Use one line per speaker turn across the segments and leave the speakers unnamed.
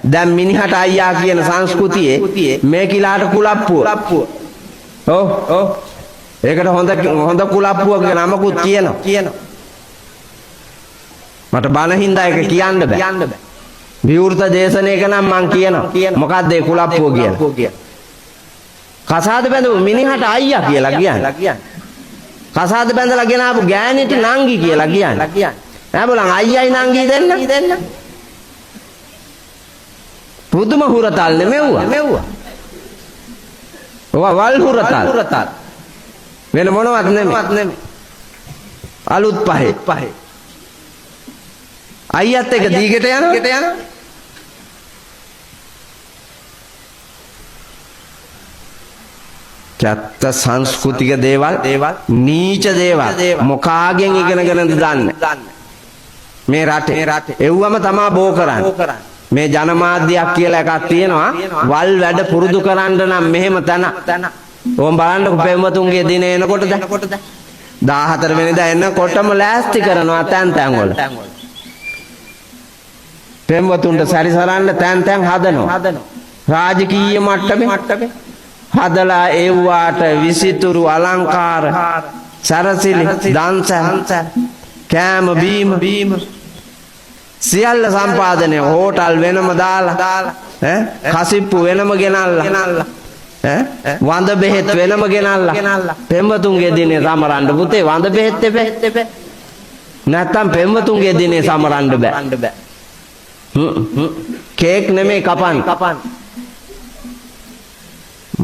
දැන් මිනිහට අයියා කියන සංස්කෘතියේ මේ කිලාට කුලප්පුව. ඔව් ඔව්. ඒකට හොඳ කුලප්පුවක නමකුත් කියනවා. මට බන හින්දා ඒක කියන්න බෑ. විවෘත දේශනයක නම් මං කියනවා. මොකක්ද ඒ කුලප්පුව කියලා? කසාද බැඳපු මිනිහට අයියා කියලා කියන්නේ. කසාද බැඳලා ගෙනාපු ගෑණිට නංගි කියලා කියන්නේ. නෑ බලන්න අයියයි නංගි දෙන්න. පුදුම හුරතල් නෙමෙව්වා. ඔවා වල් හුරතල්. වෙන මොනවත් නෙමෙයි. අලුත් පහේ. අයියත් එක දීගෙට යනවා. චත්ත සංස්කෘතික දේවල් නීච දේවල් මොකාගෙන් ඉගෙනගෙන දන්නේ මේ රටේ එව්වම තමා බෝ කරන්නේ මේ ජනමාධ්‍යයක් කියලා එකක් තියෙනවා වල් වැඩ පුරුදු කරන්න නම් මෙහෙම තන ඕම් බලන්නකො පෙම්වතුන්ගේ දින එනකොට 14 වෙනිදා එනකොටම ලෑස්ති කරනවා තැන් වල පෙම්වතුන්ට සැරිසරන්න තැන් හදනවා රාජකීය මට්ටමේ හදලා එව්වාට විසිතුරු අලංකාර සරසිලි දන්ස කෑම බීම සියල්ල සම්පාදනය හෝටල් වෙනම දාලා කසිප්පු වෙනම ගෙනල්ලා වඳ බෙහෙත් වෙනම ගෙනල්ලා පෙම්වතුන්ගේ දිනේ සමරන්න පුතේ වඳ බෙහෙත් එපේ නැත්තම් පෙම්වතුන්ගේ දිනේ සමරන්න බෑ කේක් නෙමෙයි කපන්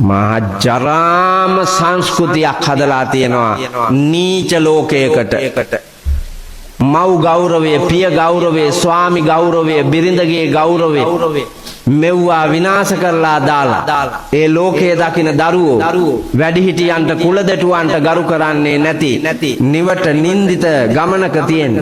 මහජරාම සංස්කෘතියක් හදලා තියෙනවා නීච ලෝකයකට මව් ගෞරවය පිය ගෞරවය ස්වාමි ගෞරවය බිරිඳගේ ගෞරවය මෙව්වා විනාශ කරලා දාලා ඒ ලෝකයේ දකින දරුවෝ වැඩිහිටියන්ට කුලදෙටුවන්ට ගරු කරන්නේ නැති නිවට නින්දිත ගමනක තියෙන